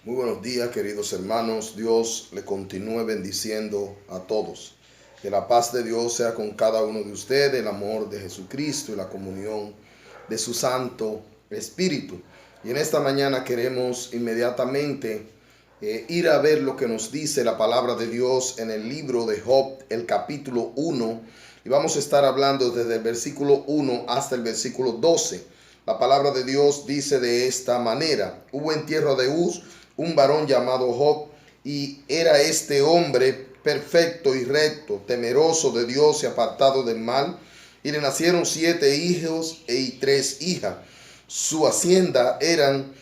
Muy buenos días, queridos hermanos. Dios le continúe bendiciendo a todos. Que la paz de Dios sea con cada uno de ustedes, el amor de Jesucristo y la comunión de su Santo Espíritu. Y en esta mañana queremos inmediatamente ir a ver lo que nos dice la palabra de Dios en el libro de Job, el capítulo 1. Y vamos a estar hablando desde el versículo 1 hasta el versículo 12. La palabra de Dios dice de esta manera: hubo en tierra de Uz un varón llamado Job, y era este hombre perfecto y recto, temeroso de Dios y apartado del mal, y le nacieron 7 hijos y 3 hijas. Su hacienda eran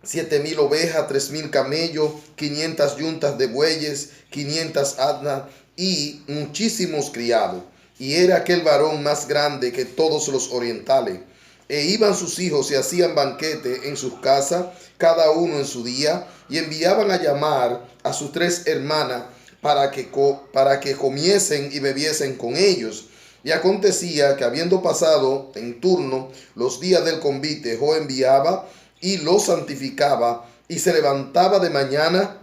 7,000 ovejas, 3,000 camellos, 500 yuntas de bueyes, 500 asnas y muchísimos criados. Y era aquel varón más grande que todos los orientales. E iban sus hijos y hacían banquete en sus casas, cada uno en su día, y enviaban a llamar a sus 3 hermanas para que comiesen y bebiesen con ellos. Y acontecía que, habiendo pasado en turno los días del convite, Job enviaba y los santificaba, y se levantaba de mañana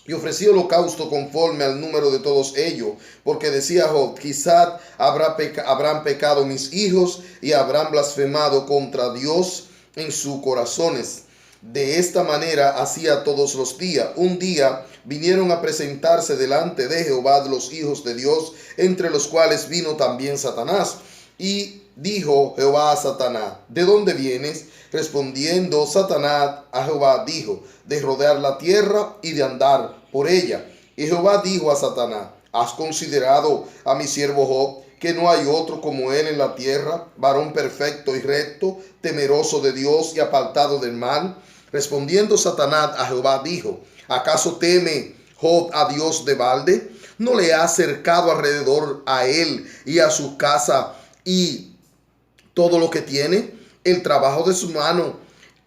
y ofrecía holocausto conforme al número de todos ellos, porque decía Job: quizá habrán pecado mis hijos y habrán blasfemado contra Dios en sus corazones. De esta manera hacía todos los días. Un día vinieron a presentarse delante de Jehová los hijos de Dios, entre los cuales vino también Satanás. Y dijo Jehová a Satanás: ¿de dónde vienes? Respondiendo Satanás a Jehová, dijo: de rodear la tierra y de andar por ella. Y Jehová dijo a Satanás: ¿has considerado a mi siervo Job, que no hay otro como él en la tierra, varón perfecto y recto, temeroso de Dios y apartado del mal? Respondiendo Satanás a Jehová, dijo: ¿acaso teme Job a Dios de balde? ¿No le ha cercado alrededor a él y a su casa y todo lo que tiene? El trabajo de su mano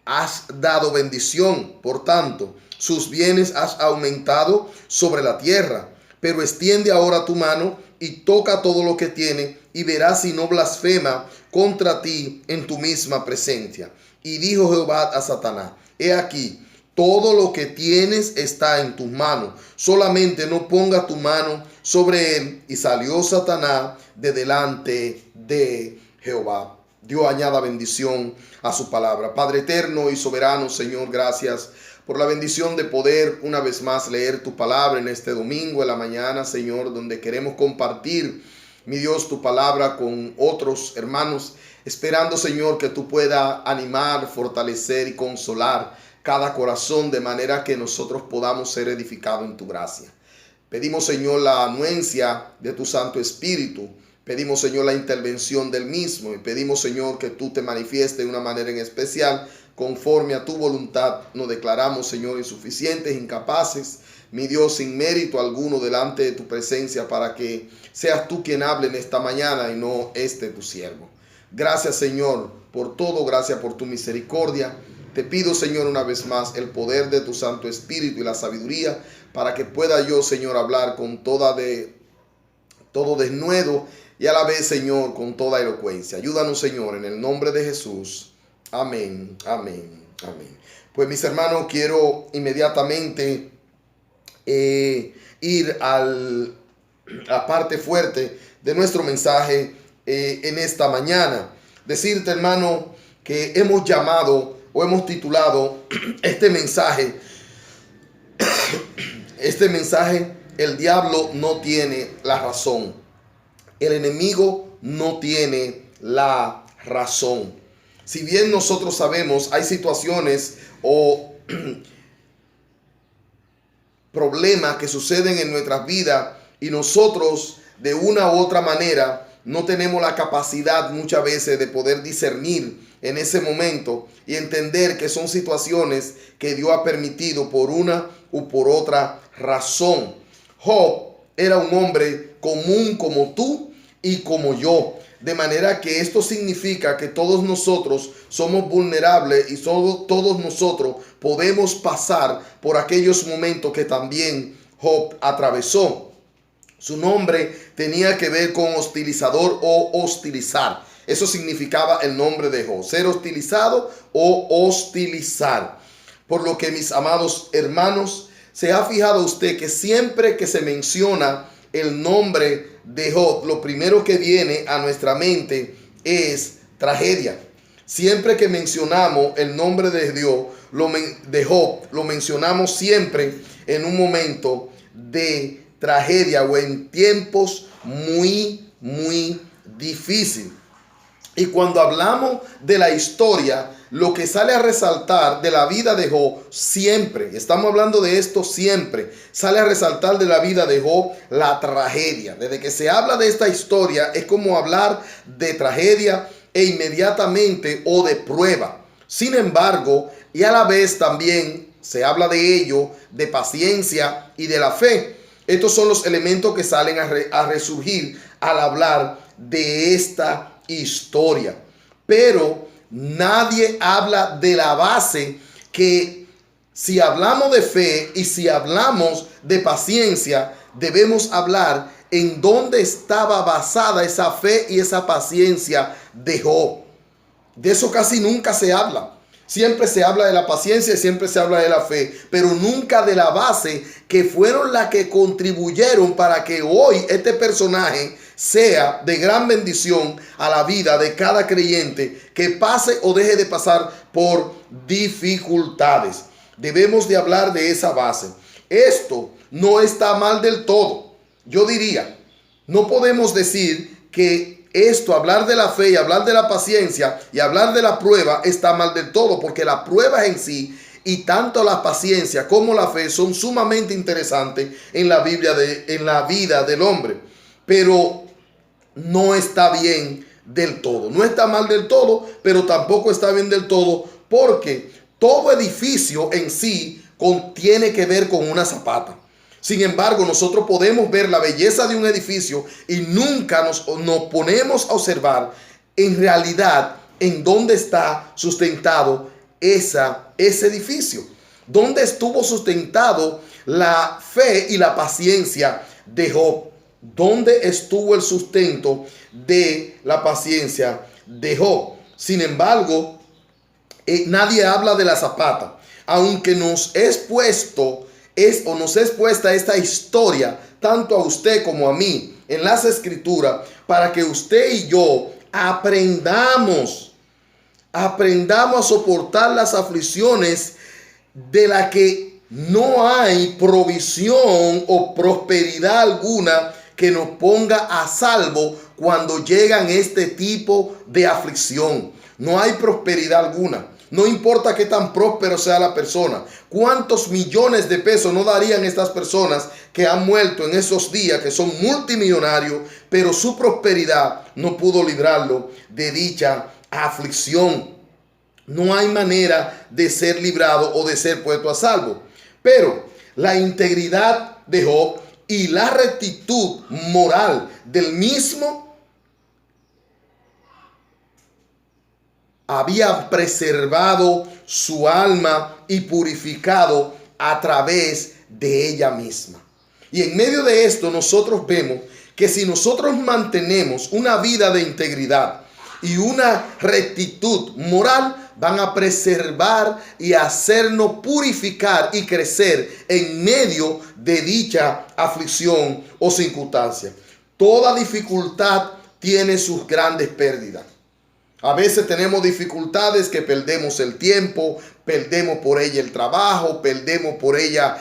has dado bendición, por tanto, sus bienes has aumentado sobre la tierra. Pero extiende ahora tu mano y toca todo lo que tiene, y verás si no blasfema contra ti en tu misma presencia. Y dijo Jehová a Satanás: he aquí, todo lo que tienes está en tus manos, solamente no ponga tu mano sobre él. Y salió Satanás de delante de Jehová. Dios añada bendición a su palabra. Padre eterno y soberano, Señor, gracias por la bendición de poder una vez más leer tu palabra en este domingo, en la mañana, Señor, donde queremos compartir, mi Dios, tu palabra con otros hermanos, esperando, Señor, que tú puedas animar, fortalecer y consolar cada corazón, de manera que nosotros podamos ser edificados en tu gracia. Pedimos, Señor, la anuencia de tu Santo Espíritu. Pedimos, Señor, la intervención del mismo, y pedimos, Señor, que tú te manifiestes de una manera en especial conforme a tu voluntad. Nos declaramos, Señor, insuficientes, incapaces, mi Dios, sin mérito alguno delante de tu presencia, para que seas tú quien hable en esta mañana y no tu siervo. Gracias, Señor, por todo. Gracias por tu misericordia. Te pido, Señor, una vez más el poder de tu Santo Espíritu y la sabiduría, para que pueda yo, Señor, hablar con todo denuedo, y a la vez, Señor, con toda elocuencia. Ayúdanos, Señor, en el nombre de Jesús. Amén, amén, amén. Pues, mis hermanos, quiero inmediatamente ir a la parte fuerte de nuestro mensaje en esta mañana. Decirte, hermano, que hemos llamado o hemos titulado este mensaje, el diablo no tiene la razón. El enemigo no tiene la razón. Si bien nosotros sabemos, hay situaciones o problemas que suceden en nuestras vidas, y nosotros de una u otra manera no tenemos la capacidad muchas veces de poder discernir en ese momento y entender que son situaciones que Dios ha permitido por una u por otra razón. Job era un hombre común como tú y como yo, de manera que esto significa que todos nosotros somos vulnerables, y todos nosotros podemos pasar por aquellos momentos que también Job atravesó. Su nombre tenía que ver con hostilizador o hostilizar. Eso significaba el nombre de Job, ser hostilizado o hostilizar. Por lo que, mis amados hermanos, se ha fijado usted que siempre que se menciona el nombre de Job, lo primero que viene a nuestra mente es tragedia. Siempre que mencionamos el nombre de Dios, de Job, lo mencionamos siempre en un momento de tragedia o en tiempos muy difíciles. Y cuando hablamos de la historia, lo que sale a resaltar de la vida de Job siempre, estamos hablando de esto siempre, sale a resaltar de la vida de Job la tragedia. Desde que se habla de esta historia es como hablar de tragedia e inmediatamente o de prueba. Sin embargo, y a la vez también se habla de ello, de paciencia y de la fe. Estos son los elementos que salen a resurgir al hablar de esta historia. Pero nadie habla de la base, que si hablamos de fe y si hablamos de paciencia, debemos hablar en dónde estaba basada esa fe y esa paciencia de Job. De eso casi nunca se habla. Siempre se habla de la paciencia y siempre se habla de la fe, pero nunca de la base, que fueron las que contribuyeron para que hoy este personaje sea de gran bendición a la vida de cada creyente que pase o deje de pasar por dificultades. Debemos de hablar de esa base. Esto no está mal del todo. Yo diría, no podemos decir que esto, hablar de la fe y hablar de la paciencia y hablar de la prueba, está mal del todo, porque las pruebas en sí y tanto la paciencia como la fe son sumamente interesantes en la Biblia, en la vida del hombre. Pero no está bien del todo. No está mal del todo, pero tampoco está bien del todo, porque todo edificio en sí tiene que ver con una zapata. Sin embargo, nosotros podemos ver la belleza de un edificio y nunca nos ponemos a observar en realidad en dónde está sustentado ese edificio. ¿Dónde estuvo sustentado la fe y la paciencia de Job? ¿Dónde estuvo el sustento de la paciencia de Job? Sin embargo, nadie habla de la zapata, aunque nos es expuesta esta historia tanto a usted como a mí en las escrituras, para que usted y yo aprendamos a soportar las aflicciones de las que no hay provisión o prosperidad alguna que nos ponga a salvo cuando llegan este tipo de aflicción. No hay prosperidad alguna. No importa qué tan próspero sea la persona. ¿Cuántos millones de pesos no darían estas personas que han muerto en esos días, que son multimillonarios, pero su prosperidad no pudo librarlo de dicha aflicción? No hay manera de ser librado o de ser puesto a salvo. Pero la integridad de Job y la rectitud moral del mismo había preservado su alma y purificado a través de ella misma. Y en medio de esto nosotros vemos que si nosotros mantenemos una vida de integridad y una rectitud moral, van a preservar y hacernos purificar y crecer en medio de dicha aflicción o circunstancia. Toda dificultad tiene sus grandes pérdidas. A veces tenemos dificultades que perdemos el tiempo, perdemos por ella el trabajo, perdemos por ella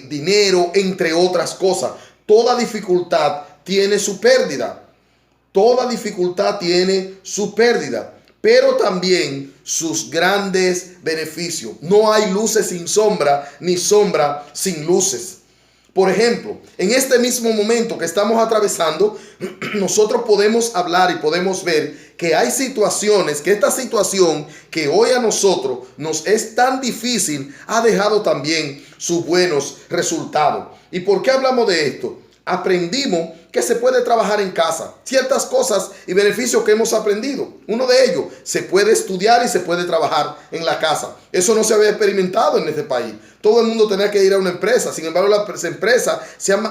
dinero, entre otras cosas. Toda dificultad tiene su pérdida. Toda dificultad tiene su pérdida, pero también sus grandes beneficios. No hay luces sin sombra, ni sombra sin luces. Por ejemplo, en este mismo momento que estamos atravesando, nosotros podemos hablar y podemos ver que hay situaciones, que esta situación que hoy a nosotros nos es tan difícil, ha dejado también sus buenos resultados. ¿Y por qué hablamos de esto? aprendimos que se puede trabajar en casa. Ciertas cosas y beneficios que hemos aprendido. Uno de ellos, se puede estudiar y se puede trabajar en la casa. Eso no se había experimentado en este país. Todo el mundo tenía que ir a una empresa. Sin embargo, las empresas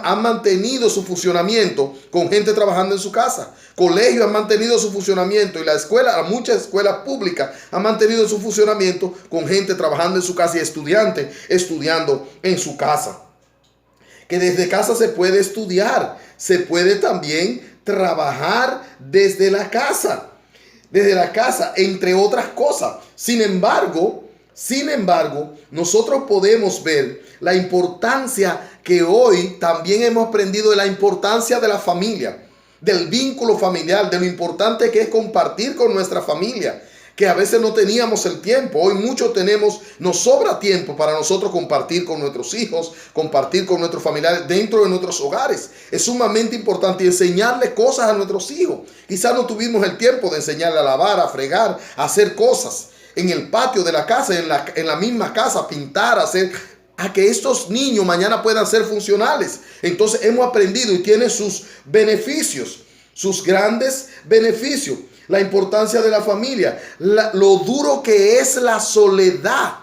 han mantenido su funcionamiento con gente trabajando en su casa. Colegios han mantenido su funcionamiento y muchas escuelas públicas han mantenido su funcionamiento con gente trabajando en su casa y estudiantes estudiando en su casa. Que desde casa se puede estudiar, se puede también trabajar desde la casa, entre otras cosas. Sin embargo, nosotros podemos ver la importancia que hoy también hemos aprendido de la importancia de la familia, del vínculo familiar, de lo importante que es compartir con nuestra familia, que a veces no teníamos el tiempo. Hoy nos sobra tiempo para nosotros compartir con nuestros hijos, compartir con nuestros familiares dentro de nuestros hogares. Es sumamente importante enseñarle cosas a nuestros hijos. Quizás no tuvimos el tiempo de enseñarle a lavar, a fregar, a hacer cosas en el patio de la casa, en la misma casa, pintar, a que estos niños mañana puedan ser funcionales. Entonces hemos aprendido y tiene sus beneficios, sus grandes beneficios. La importancia de la familia, lo duro que es la soledad.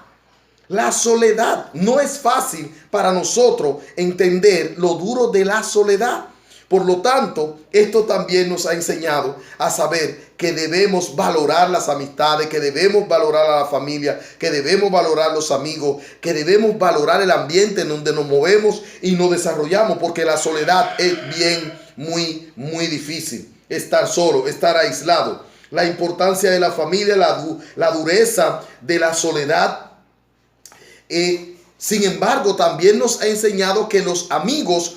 La soledad. No es fácil para nosotros entender lo duro de la soledad. Por lo tanto, esto también nos ha enseñado a saber que debemos valorar las amistades, que debemos valorar a la familia, que debemos valorar los amigos, que debemos valorar el ambiente en donde nos movemos y nos desarrollamos, porque la soledad es muy difícil. Estar solo, estar aislado. La importancia de la familia, la dureza de la soledad. Sin embargo, también nos ha enseñado que los amigos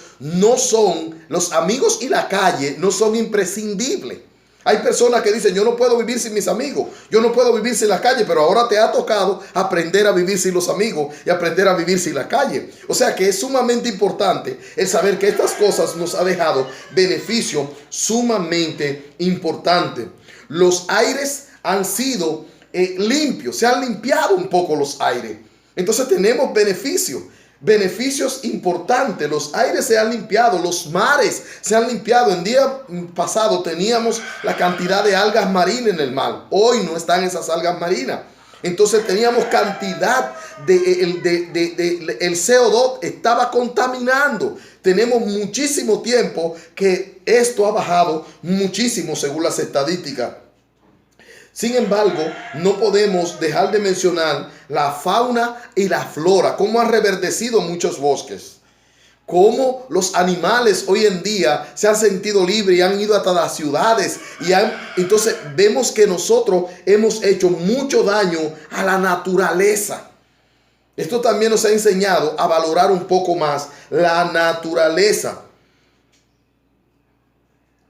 y la calle no son imprescindibles. Hay personas que dicen, yo no puedo vivir sin mis amigos, yo no puedo vivir sin la calle, pero ahora te ha tocado aprender a vivir sin los amigos y aprender a vivir sin la calle. O sea que es sumamente importante el saber que estas cosas nos ha dejado beneficios sumamente importantes. Los aires han sido limpios, se han limpiado un poco los aires. Entonces tenemos beneficios importantes. Los aires se han limpiado, los mares se han limpiado. En día pasado teníamos la cantidad de algas marinas en el mar. Hoy no están esas algas marinas. Entonces teníamos cantidad el CO2 estaba contaminando. Tenemos muchísimo tiempo que esto ha bajado muchísimo según las estadísticas. Sin embargo, no podemos dejar de mencionar la fauna y la flora, cómo han reverdecido muchos bosques, cómo los animales hoy en día se han sentido libres y han ido hasta las ciudades. Entonces vemos que nosotros hemos hecho mucho daño a la naturaleza. Esto también nos ha enseñado a valorar un poco más la naturaleza.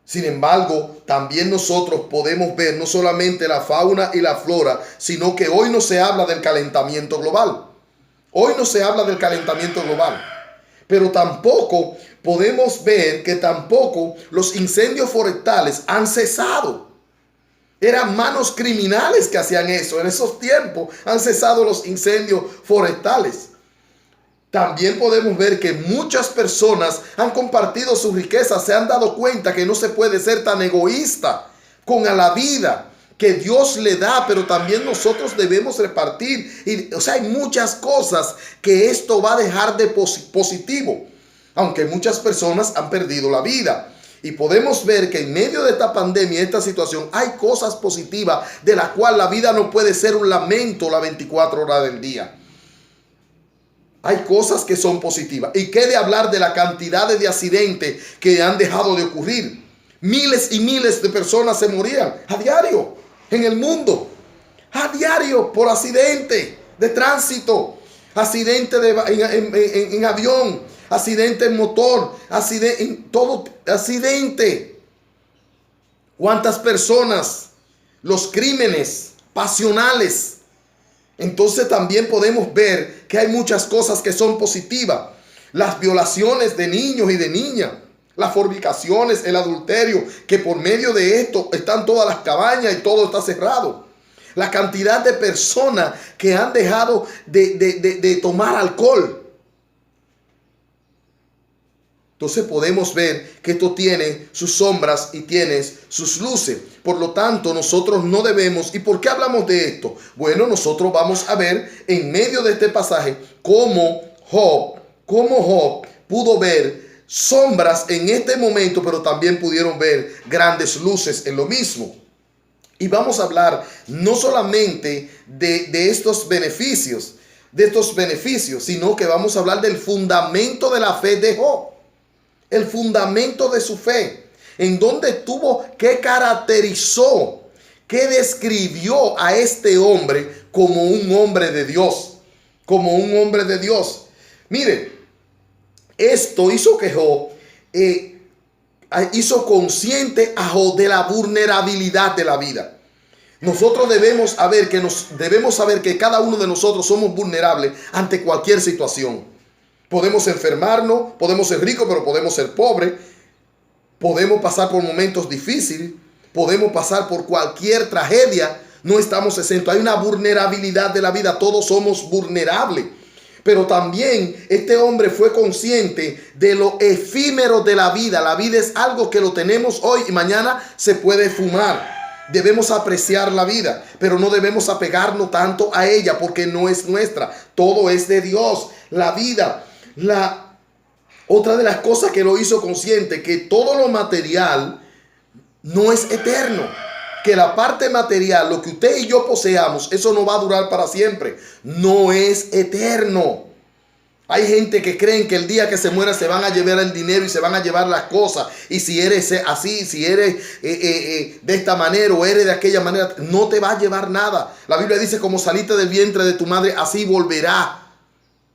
Sin embargo, también nosotros podemos ver no solamente la fauna y la flora, sino que hoy no se habla del calentamiento global. Hoy no se habla del calentamiento global. Pero tampoco podemos ver que tampoco los incendios forestales han cesado. Eran manos criminales que hacían eso. En esos tiempos han cesado los incendios forestales. También podemos ver que muchas personas han compartido su riqueza, se han dado cuenta que no se puede ser tan egoísta con la vida que Dios le da, pero también nosotros debemos repartir. Hay muchas cosas que esto va a dejar de positivo, aunque muchas personas han perdido la vida. Y podemos ver que en medio de esta pandemia, esta situación, hay cosas positivas de la cual la vida no puede ser un lamento las 24 horas del día. Hay cosas que son positivas. ¿Y qué de hablar de la cantidad de accidentes que han dejado de ocurrir? Miles y miles de personas se morían a diario en el mundo. A diario por accidente de tránsito, accidente en avión, accidente en motor, accidente. ¿Cuántas personas? Los crímenes pasionales. Entonces también podemos ver que hay muchas cosas que son positivas. Las violaciones de niños y de niñas, las fornicaciones, el adulterio, que por medio de esto están todas las cabañas y todo está cerrado. La cantidad de personas que han dejado de tomar alcohol. Entonces podemos ver que esto tiene sus sombras y tiene sus luces. Por lo tanto, nosotros no debemos. ¿Y por qué hablamos de esto? Bueno, nosotros vamos a ver en medio de este pasaje cómo Job pudo ver sombras en este momento, pero también pudieron ver grandes luces en lo mismo. Y vamos a hablar no solamente de estos beneficios, sino que vamos a hablar del fundamento de la fe de Job. El fundamento de su fe, en donde estuvo, qué caracterizó, qué describió a este hombre como un hombre de Dios, Mire, esto hizo que Job hizo consciente a Job de la vulnerabilidad de la vida. Nosotros debemos saber que cada uno de nosotros somos vulnerables ante cualquier situación. Podemos enfermarnos, podemos ser ricos, pero podemos ser pobres. Podemos pasar por momentos difíciles, podemos pasar por cualquier tragedia. No estamos exentos. Hay una vulnerabilidad de la vida. Todos somos vulnerables. Pero también este hombre fue consciente de lo efímero de la vida. La vida es algo que lo tenemos hoy y mañana se puede fumar. Debemos apreciar la vida, pero no debemos apegarnos tanto a ella porque no es nuestra. Todo es de Dios. La vida. Otra de las cosas que lo hizo consciente, que todo lo material no es eterno, que la parte material, lo que usted y yo poseamos, eso no va a durar para siempre, no es eterno. Hay gente que creen que el día que se muera se van a llevar el dinero y se van a llevar las cosas, y si eres así, si eres de esta manera o eres de aquella manera, no te va a llevar nada. La Biblia dice: como saliste del vientre de tu madre, así volverá.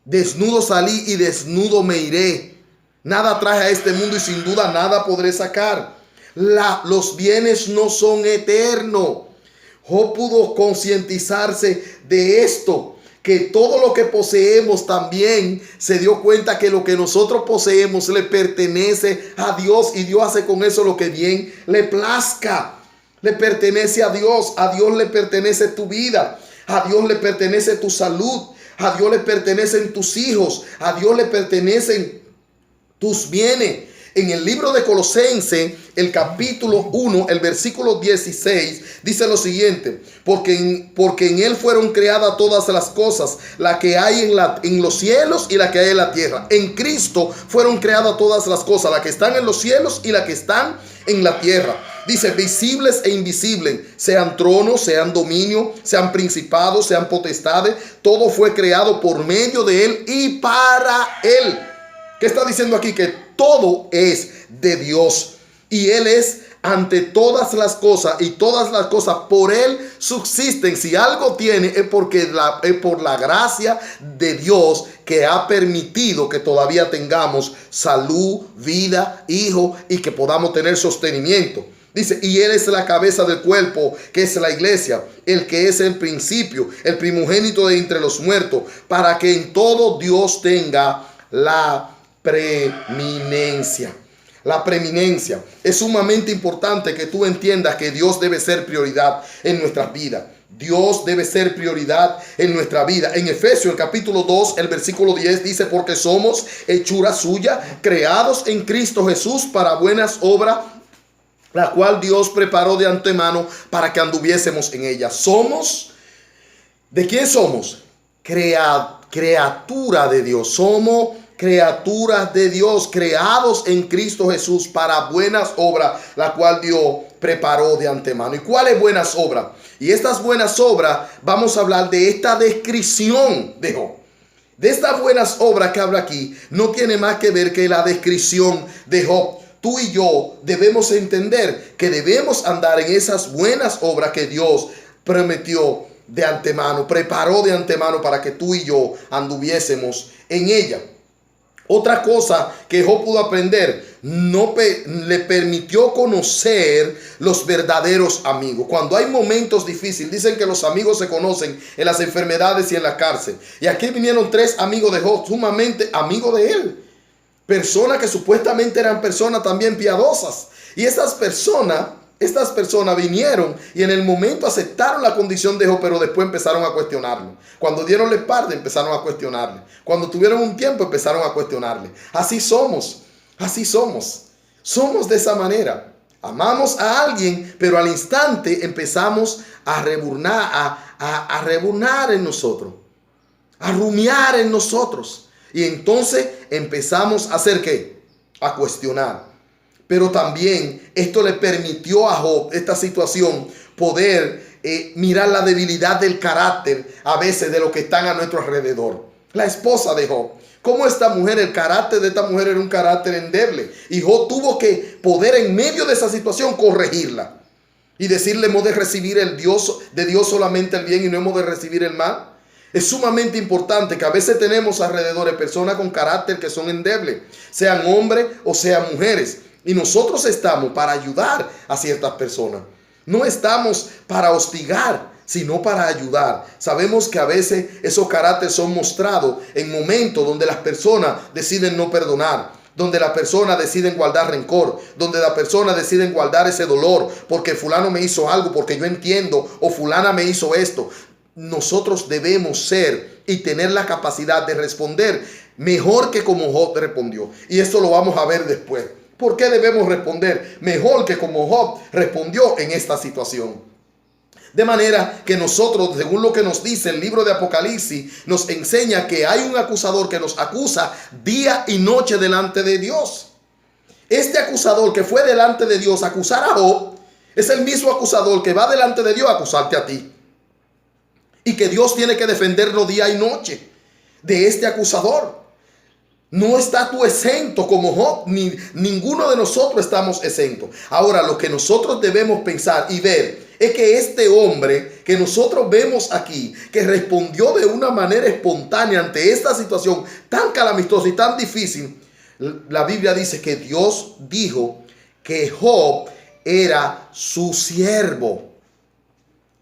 Desnudo salí y desnudo me iré. Nada traje a este mundo y sin duda nada podré sacar. Los bienes no son eternos. Job pudo concientizarse de esto, que todo lo que poseemos también se dio cuenta que lo que nosotros poseemos le pertenece a Dios, y Dios hace con eso lo que bien le plazca. Le pertenece a Dios le pertenece tu vida, a Dios le pertenece tu salud. A Dios le pertenecen tus hijos, a Dios le pertenecen tus bienes. En el libro de Colosenses, el capítulo 1, el versículo 16, dice lo siguiente: porque en él fueron creadas todas las cosas, la que hay en los cielos y la que hay en la tierra. En Cristo fueron creadas todas las cosas, la que están en los cielos y la que están en la tierra. Dice: visibles e invisibles, sean tronos, sean dominios, sean principados, sean potestades, todo fue creado por medio de él y para él. ¿Qué está diciendo aquí? Que todo es de Dios y él es ante todas las cosas, y todas las cosas por él subsisten. Si algo tiene es por la gracia de Dios, que ha permitido que todavía tengamos salud, vida, hijos, y que podamos tener sostenimiento. Dice: y él es la cabeza del cuerpo, que es la iglesia, el que es el principio, el primogénito de entre los muertos, para que en todo Dios tenga la preeminencia. La preeminencia. Es sumamente importante que tú entiendas que Dios debe ser prioridad en nuestras vidas. Dios debe ser prioridad en nuestra vida. En Efesios, el capítulo 2, el versículo 10 dice: porque somos hechura suya, creados en Cristo Jesús para buenas obras, la cual Dios preparó de antemano para que anduviésemos en ella. Somos, ¿de quién somos? Criatura de Dios. Somos criaturas de Dios, creados en Cristo Jesús para buenas obras, la cual Dios preparó de antemano. ¿Y cuáles buenas obras? Y estas buenas obras, vamos a hablar de esta descripción de Job. De estas buenas obras que habla aquí, no tiene más que ver que la descripción de Job. Tú y yo debemos entender que debemos andar en esas buenas obras que Dios prometió de antemano, preparó de antemano para que tú y yo anduviésemos en ella. Otra cosa que Job pudo aprender, le permitió conocer los verdaderos amigos. Cuando hay momentos difíciles, dicen que los amigos se conocen en las enfermedades y en la cárcel. Y aquí vinieron 3 amigos de Job, sumamente amigos de él. Personas que supuestamente eran personas también piadosas. Y estas personas vinieron y en el momento aceptaron la condición de Job, pero después empezaron a cuestionarlo. Cuando dieron la espalda, empezaron a cuestionarle. Cuando tuvieron un tiempo, empezaron a cuestionarle. Así somos. Así somos. Somos de esa manera. Amamos a alguien, pero al instante empezamos a rebunar en nosotros, a rumiar en nosotros. Y entonces empezamos a hacer ¿qué? A cuestionar. Pero también esto le permitió a Job, esta situación, poder mirar la debilidad del carácter a veces de los que están a nuestro alrededor. La esposa de Job. Cómo esta mujer, el carácter de esta mujer era un carácter endeble. Y Job tuvo que poder en medio de esa situación corregirla. Y decirle, hemos de recibir de Dios solamente el bien y no hemos de recibir el mal. Es sumamente importante que a veces tenemos alrededor de personas con carácter que son endebles. Sean hombres o sean mujeres. Y nosotros estamos para ayudar a ciertas personas. No estamos para hostigar, sino para ayudar. Sabemos que a veces esos caracteres son mostrados en momentos donde las personas deciden no perdonar, donde las personas deciden guardar rencor, donde las personas deciden guardar ese dolor, porque fulano me hizo algo, porque yo entiendo, o fulana me hizo esto. Nosotros debemos ser y tener la capacidad de responder mejor que como Job respondió. Y esto lo vamos a ver después. ¿Por qué debemos responder mejor que como Job respondió en esta situación? De manera que nosotros, según lo que nos dice el libro de Apocalipsis, nos enseña que hay un acusador que nos acusa día y noche delante de Dios. Este acusador que fue delante de Dios a acusar a Job, es el mismo acusador que va delante de Dios a acusarte a ti. Y que Dios tiene que defenderlo día y noche de este acusador. No estás tú exento como Job, ni ninguno de nosotros estamos exentos. Ahora, lo que nosotros debemos pensar y ver es que este hombre que nosotros vemos aquí, que respondió de una manera espontánea ante esta situación tan calamitosa y tan difícil, la Biblia dice que Dios dijo que Job era su siervo.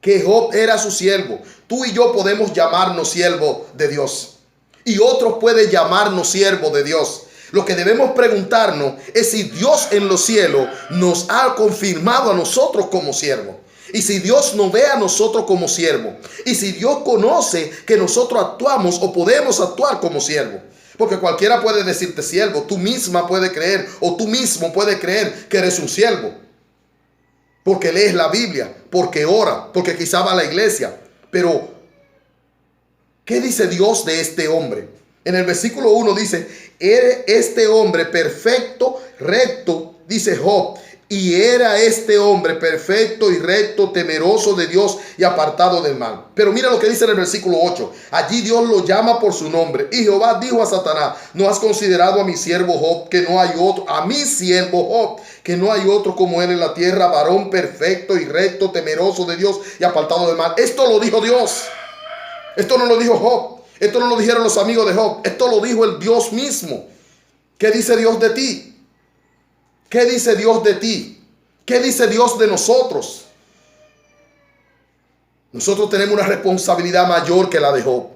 Que Job era su siervo. Tú y yo podemos llamarnos siervos de Dios. Y otros pueden llamarnos siervos de Dios. Lo que debemos preguntarnos es si Dios en los cielos nos ha confirmado a nosotros como siervos. Y si Dios nos ve a nosotros como siervos. Y si Dios conoce que nosotros actuamos o podemos actuar como siervos. Porque cualquiera puede decirte siervo. Tú misma puedes creer o tú mismo puedes creer que eres un siervo. Porque lees la Biblia, porque ora, porque quizá va a la iglesia. Pero ¿qué dice Dios de este hombre? En el versículo 1 dice, era este hombre perfecto, recto, dice Job, y era este hombre perfecto y recto, temeroso de Dios y apartado del mal. Pero mira lo que dice en el versículo 8. Allí Dios lo llama por su nombre. Y Jehová dijo a Satanás, ¿no has considerado a mi siervo Job, que no hay otro, a mi siervo Job, que no hay otro como él en la tierra, varón perfecto y recto, temeroso de Dios y apartado del mal? Esto lo dijo Dios. Esto no lo dijo Job. Esto no lo dijeron los amigos de Job. Esto lo dijo el Dios mismo. ¿Qué dice Dios de ti? ¿Qué dice Dios de ti? ¿Qué dice Dios de nosotros? Nosotros tenemos una responsabilidad mayor que la de Job.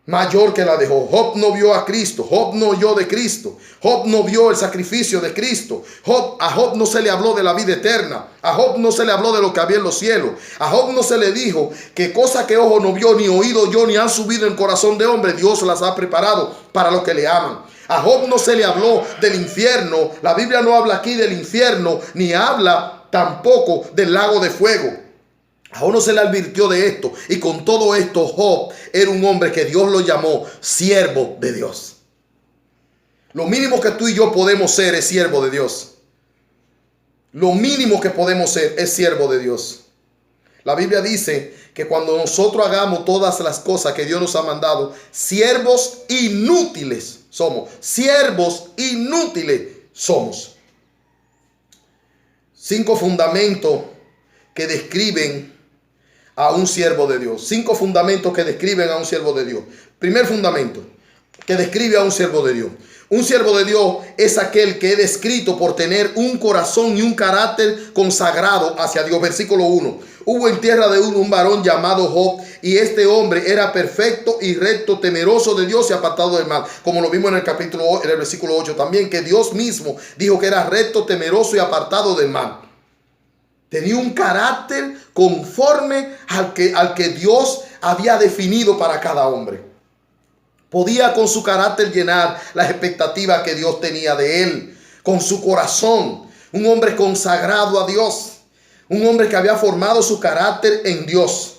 Mayor que la de Job. Job no vio a Cristo. Job no oyó de Cristo. Job no vio el sacrificio de Cristo. A Job no se le habló de la vida eterna. A Job no se le habló de lo que había en los cielos. A Job no se le dijo que cosa que ojo no vio, ni oído yo, ni han subido en corazón de hombre, Dios las ha preparado para los que le aman. A Job no se le habló del infierno. La Biblia no habla aquí del infierno, ni habla tampoco del lago de fuego. A Job no se le advirtió de esto. Y con todo esto, Job era un hombre que Dios lo llamó siervo de Dios. Lo mínimo que tú y yo podemos ser es siervo de Dios. Lo mínimo que podemos ser es siervo de Dios. La Biblia dice que cuando nosotros hagamos todas las cosas que Dios nos ha mandado, siervos inútiles somos. Siervos inútiles somos. 5 fundamentos que describen a un siervo de Dios. 5 fundamentos que describen a un siervo de Dios. Primer fundamento que describe a un siervo de Dios. Un siervo de Dios es aquel que es descrito por tener un corazón y un carácter consagrado hacia Dios. Versículo 1. Hubo en tierra de un varón llamado Job, y este hombre era perfecto y recto, temeroso de Dios y apartado del mal. Como lo vimos en el versículo 8 también, que Dios mismo dijo que era recto, temeroso y apartado del mal. Tenía un carácter conforme al que Dios había definido para cada hombre. Podía con su carácter llenar las expectativas que Dios tenía de él. Con su corazón. Un hombre consagrado a Dios. Un hombre que había formado su carácter en Dios.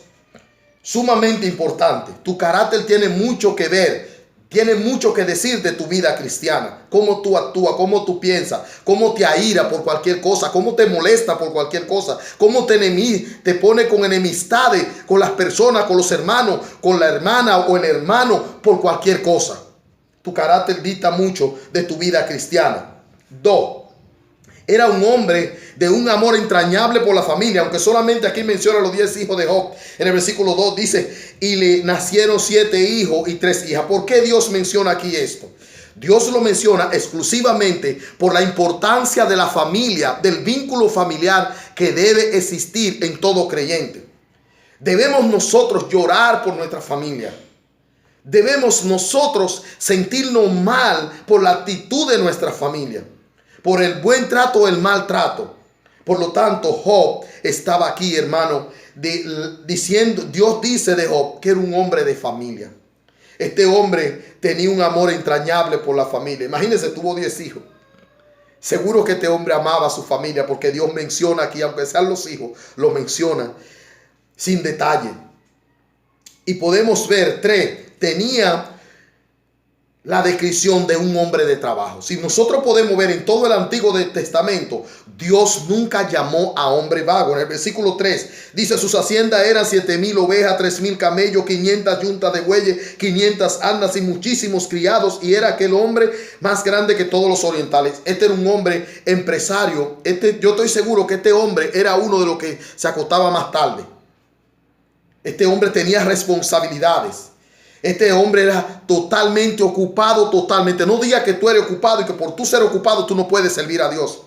Sumamente importante. Tu carácter tiene mucho que ver. Tiene mucho que decir de tu vida cristiana. Cómo tú actúas, cómo tú piensas, cómo te aira por cualquier cosa, cómo te molesta por cualquier cosa, cómo te pone con enemistades con las personas, con los hermanos, con la hermana o el hermano por cualquier cosa. Tu carácter dicta mucho de tu vida cristiana. 2. Era un hombre de un amor entrañable por la familia, aunque solamente aquí menciona los 10 hijos de Job. En el versículo 2 dice, y le nacieron 7 hijos y 3 hijas. ¿Por qué Dios menciona aquí esto? Dios lo menciona exclusivamente por la importancia de la familia, del vínculo familiar que debe existir en todo creyente. Debemos nosotros llorar por nuestra familia. Debemos nosotros sentirnos mal por la actitud de nuestra familia, por el buen trato o el mal trato. Por lo tanto, Job estaba aquí, hermano, diciendo, Dios dice de Job que era un hombre de familia. Este hombre tenía un amor entrañable por la familia. Imagínense, tuvo 10 hijos. Seguro que este hombre amaba a su familia, porque Dios menciona aquí, aunque sean los hijos, lo menciona sin detalle. Y podemos ver, 3, tenía la descripción de un hombre de trabajo. Si nosotros podemos ver en todo el Antiguo Testamento, Dios nunca llamó a hombre vago. En el versículo 3 dice, sus haciendas eran 7,000 ovejas, 3,000 camellos, 500 yuntas de bueyes, 500 asnas y muchísimos criados. Y era aquel hombre más grande que todos los orientales. Este era un hombre empresario. Yo estoy seguro que este hombre era uno de los que se acostaba más tarde. Este hombre tenía responsabilidades. Este hombre era totalmente ocupado, totalmente. No diga que tú eres ocupado y que por tú ser ocupado tú no puedes servir a Dios.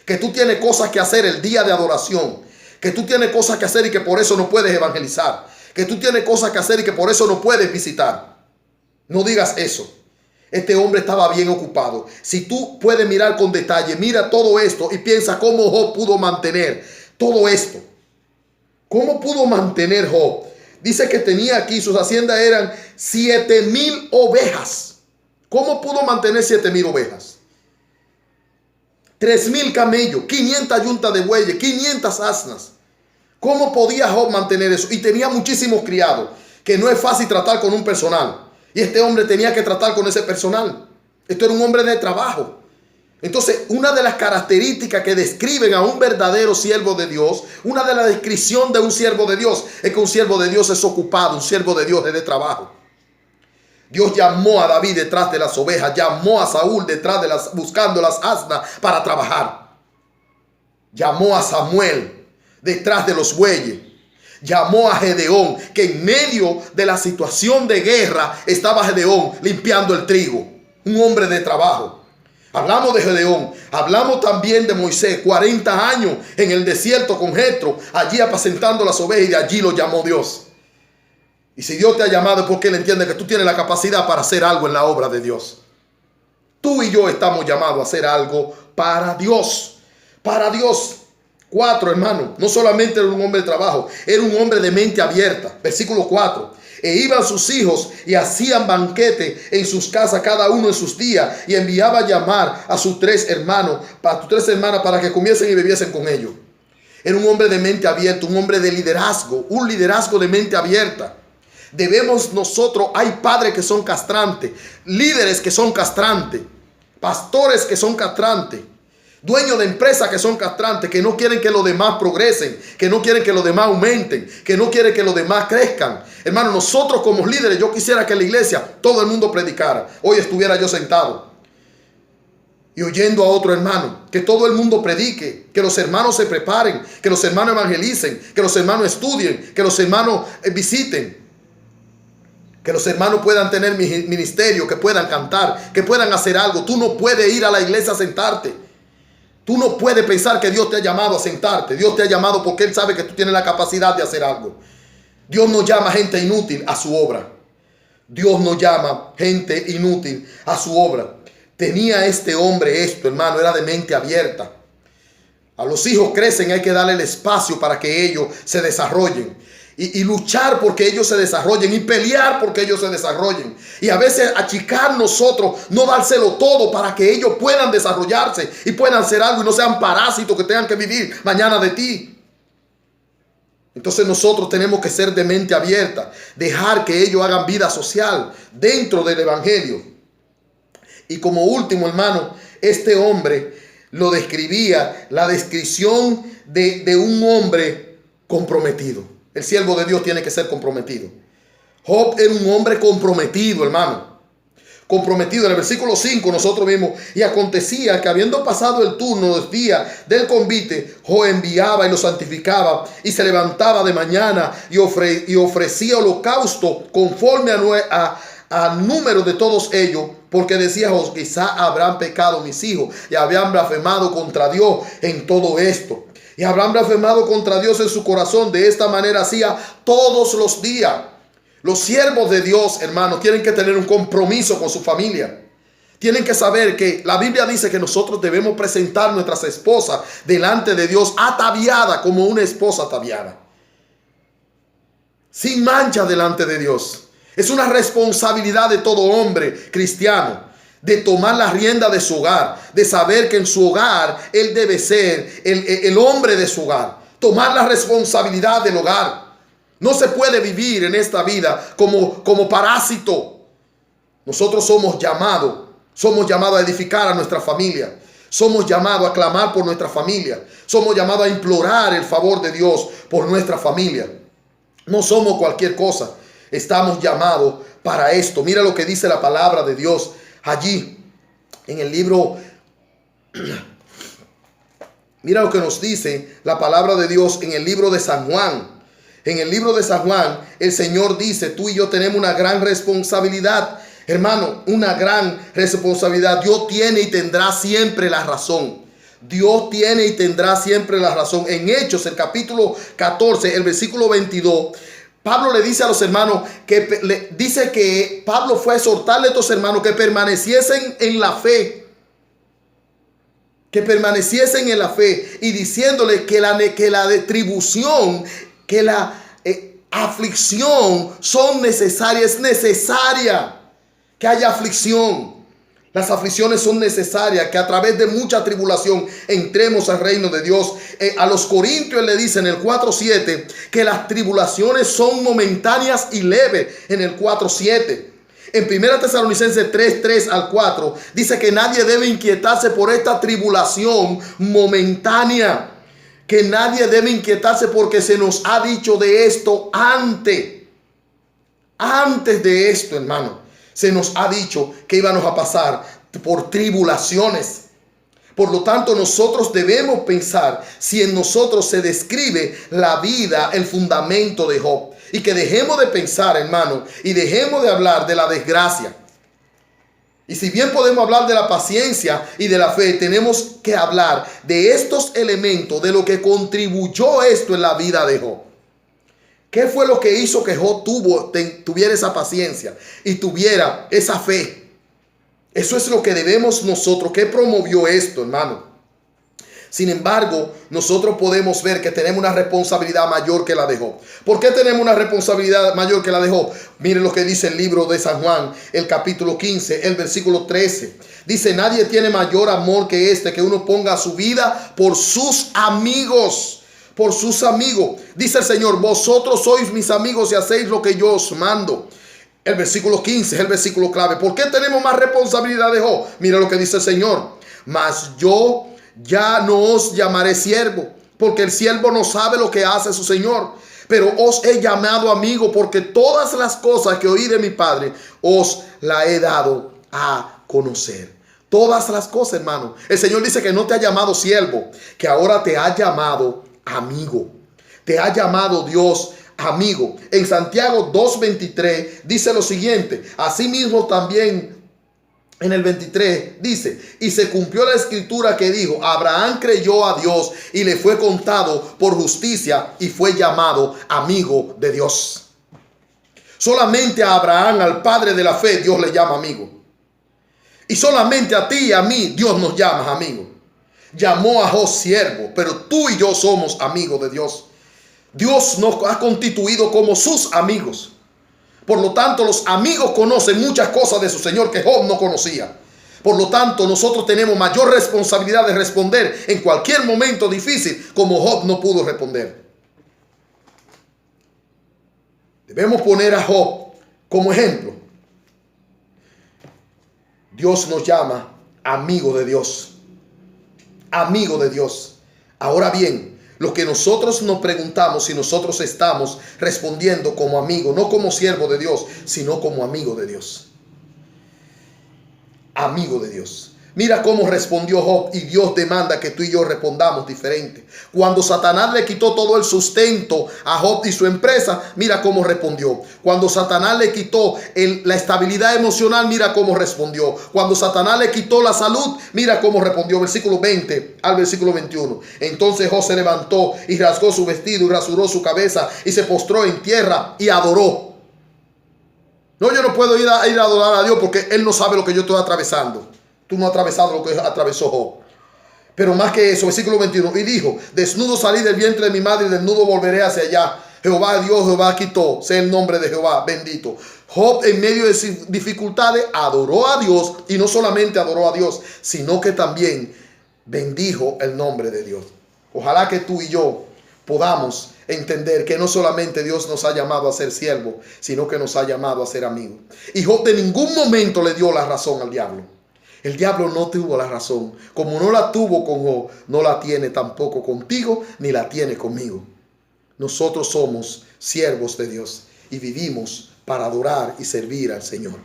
Que tú tienes cosas que hacer el día de adoración. Que tú tienes cosas que hacer y que por eso no puedes evangelizar. Que tú tienes cosas que hacer y que por eso no puedes visitar. No digas eso. Este hombre estaba bien ocupado. Si tú puedes mirar con detalle, mira todo esto y piensa cómo Job pudo mantener todo esto. ¿Cómo pudo mantener Job? Dice que tenía aquí, sus haciendas eran 7,000 ovejas. ¿Cómo pudo mantener 7,000 ovejas? 3,000 camellos, 500 yuntas de bueyes, 500 asnas. ¿Cómo podía Job mantener eso? Y tenía muchísimos criados, que no es fácil tratar con un personal. Y este hombre tenía que tratar con ese personal. Esto era un hombre de trabajo. Entonces, una de las características que describen a un verdadero siervo de Dios, una de las descripciones de un siervo de Dios, es que un siervo de Dios es ocupado, un siervo de Dios es de trabajo. Dios llamó a David detrás de las ovejas, llamó a Saúl detrás de buscando las asnas para trabajar. Llamó a Samuel detrás de los bueyes. Llamó a Gedeón, que en medio de la situación de guerra estaba Gedeón limpiando el trigo. Un hombre de trabajo. Hablamos de Gedeón, hablamos también de Moisés, 40 años en el desierto con Jetro, allí apacentando las ovejas, y de allí lo llamó Dios. Y si Dios te ha llamado es porque Él entiende que tú tienes la capacidad para hacer algo en la obra de Dios. Tú y yo estamos llamados a hacer algo para Dios. Para Dios. 4, hermano, no solamente era un hombre de trabajo, era un hombre de mente abierta. Versículo 4. E iban sus hijos y hacían banquete en sus casas, cada uno en sus días, y enviaba a llamar a sus 3 hermanos, a sus 3 hermanas, para que comiesen y bebiesen con ellos. Era un hombre de mente abierta, un hombre de liderazgo, un liderazgo de mente abierta. Debemos nosotros, hay padres que son castrantes, líderes que son castrantes, pastores que son castrantes, dueños de empresas que son castrantes, que no quieren que los demás progresen, que no quieren que los demás aumenten, que no quieren que los demás crezcan. Hermano, nosotros como líderes, yo quisiera que en la iglesia todo el mundo predicara. Hoy estuviera yo sentado y oyendo a otro hermano, que todo el mundo predique, que los hermanos se preparen, que los hermanos evangelicen, que los hermanos estudien, que los hermanos visiten, que los hermanos puedan tener ministerio, que puedan cantar, que puedan hacer algo. Tú no puedes ir a la iglesia a sentarte. Tú no puedes pensar que Dios te ha llamado a sentarte. Dios te ha llamado porque Él sabe que tú tienes la capacidad de hacer algo. Dios no llama gente inútil a su obra. Dios no llama gente inútil a su obra. Tenía este hombre esto, hermano, era de mente abierta. A los hijos crecen, hay que darle el espacio para que ellos se desarrollen. y luchar porque ellos se desarrollen y pelear porque ellos se desarrollen. Y a veces achicar nosotros, no dárselo todo para que ellos puedan desarrollarse y puedan hacer algo y no sean parásitos que tengan que vivir mañana de ti. Entonces nosotros tenemos que ser de mente abierta, dejar que ellos hagan vida social dentro del evangelio. Y como último, hermano, este hombre lo describía, la descripción de un hombre comprometido. El siervo de Dios tiene que ser comprometido. Job era un hombre comprometido, hermano. Comprometido. En el versículo 5 nosotros vimos: y acontecía que habiendo pasado el turno del día del convite, Job enviaba y lo santificaba, y se levantaba de mañana y ofrecía holocausto conforme al número de todos ellos, porque decía Job: quizá habrán pecado mis hijos y habrán blasfemado contra Dios en todo esto. Y habrán blasfemado contra Dios en su corazón. De esta manera hacía todos los días. Los siervos de Dios, hermanos, tienen que tener un compromiso con su familia. Tienen que saber que la Biblia dice que nosotros debemos presentar nuestras esposas delante de Dios ataviada como una esposa ataviada, sin mancha delante de Dios. Es una responsabilidad de todo hombre cristiano de tomar la rienda de su hogar, de saber que en su hogar él debe ser el hombre de su hogar, tomar la responsabilidad del hogar. No se puede vivir en esta vida como parásito. Nosotros somos llamados a edificar a nuestra familia. Somos llamados a clamar por nuestra familia. Somos llamados a implorar el favor de Dios por nuestra familia. No somos cualquier cosa. Estamos llamados para esto. Mira lo que dice la palabra de Dios allí en el libro. Mira lo que nos dice la palabra de Dios en el libro de San Juan. En el libro de San Juan, el Señor dice: tú y yo tenemos una gran responsabilidad, hermano, una gran responsabilidad. Dios tiene y tendrá siempre la razón. Dios tiene y tendrá siempre la razón. En Hechos, el capítulo 14, el versículo 22, Pablo le dice a los hermanos dice que Pablo fue a exhortarle a estos hermanos que permaneciesen en la fe. Que permaneciesen en la fe, y diciéndole que la retribución, que la aflicción son necesarias. Es necesaria que haya aflicción. Las aflicciones son necesarias, que a través de mucha tribulación entremos al reino de Dios. A los Corintios le dice en el 4:7 que las tribulaciones son momentáneas y leves, en el 4:7. En 1 Tesalonicenses 3:3 al 4 dice que nadie debe inquietarse por esta tribulación momentánea. Que nadie debe inquietarse, porque se nos ha dicho de esto antes. Antes de esto, hermano, se nos ha dicho que íbamos a pasar por tribulaciones. Por lo tanto, nosotros debemos pensar si en nosotros se describe la vida, el fundamento de Job. Y que dejemos de pensar, hermano, y dejemos de hablar de la desgracia. Y si bien podemos hablar de la paciencia y de la fe, tenemos que hablar de estos elementos, de lo que contribuyó esto en la vida de Job. ¿Qué fue lo que hizo que Job tuviera esa paciencia y tuviera esa fe? Eso es lo que debemos nosotros. ¿Qué promovió esto, hermano? Sin embargo, nosotros podemos ver que tenemos una responsabilidad mayor que la de Job. ¿Por qué tenemos una responsabilidad mayor que la de Job? Miren lo que dice el libro de San Juan, el capítulo 15, el versículo 13. Dice: nadie tiene mayor amor que este, que uno ponga su vida por sus amigos. Por sus amigos. Dice el Señor: vosotros sois mis amigos y hacéis lo que yo os mando. El versículo 15 es el versículo clave. ¿Por qué tenemos más responsabilidad de Job? Mira lo que dice el Señor: mas yo ya no os llamaré siervo, porque el siervo no sabe lo que hace su señor, pero os he llamado amigo, porque todas las cosas que oí de mi Padre os la he dado a conocer. Todas las cosas, hermano. El Señor dice que no te ha llamado siervo, que ahora te ha llamado amigo. Te ha llamado Dios amigo. En Santiago 2:23 dice lo siguiente: asimismo también en el 23 dice: y se cumplió la escritura que dijo: Abraham creyó a Dios y le fue contado por justicia y fue llamado amigo de Dios. Solamente a Abraham, al padre de la fe, Dios le llama amigo. Y solamente a ti y a mí Dios nos llama amigo. Llamó a Job siervo, pero tú y yo somos amigos de Dios. Dios nos ha constituido como sus amigos. Por lo tanto, los amigos conocen muchas cosas de su Señor que Job no conocía. Por lo tanto, nosotros tenemos mayor responsabilidad de responder en cualquier momento difícil como Job no pudo responder. Debemos poner a Job como ejemplo. Dios nos llama amigo de Dios. Amigo de Dios. Ahora bien, lo que nosotros nos preguntamos si nosotros estamos respondiendo como amigo, no como siervo de Dios, sino como amigo de Dios. Amigo de Dios. Mira cómo respondió Job, y Dios demanda que tú y yo respondamos diferente. Cuando Satanás le quitó todo el sustento a Job y su empresa, mira cómo respondió. Cuando Satanás le quitó la estabilidad emocional, mira cómo respondió. Cuando Satanás le quitó la salud, mira cómo respondió. Versículo 20 al versículo 21. Entonces Job se levantó y rasgó su vestido y rasuró su cabeza y se postró en tierra y adoró. No, yo no puedo ir a adorar a Dios porque Él no sabe lo que yo estoy atravesando. Tú no has atravesado lo que atravesó Job. Pero más que eso, versículo 21. Y dijo, desnudo salí del vientre de mi madre y desnudo volveré hacia allá. Jehová Dios, Jehová quitó. Sea el nombre de Jehová bendito. Job en medio de dificultades adoró a Dios. Y no solamente adoró a Dios, sino que también bendijo el nombre de Dios. Ojalá que tú y yo podamos entender que no solamente Dios nos ha llamado a ser siervos, sino que nos ha llamado a ser amigos. Y Job de ningún momento le dio la razón al diablo. El diablo no tuvo la razón. Como no la tuvo con Job, no la tiene tampoco contigo, ni la tiene conmigo. Nosotros somos siervos de Dios y vivimos para adorar y servir al Señor.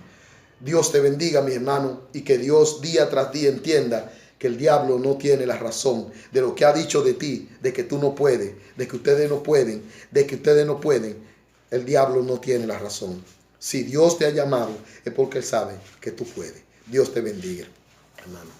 Dios te bendiga, mi hermano, y que Dios día tras día entienda que el diablo no tiene la razón de lo que ha dicho de ti, de que tú no puedes, de que ustedes no pueden, de que ustedes no pueden. El diablo no tiene la razón. Si Dios te ha llamado, es porque Él sabe que tú puedes. Dios te bendiga, hermano.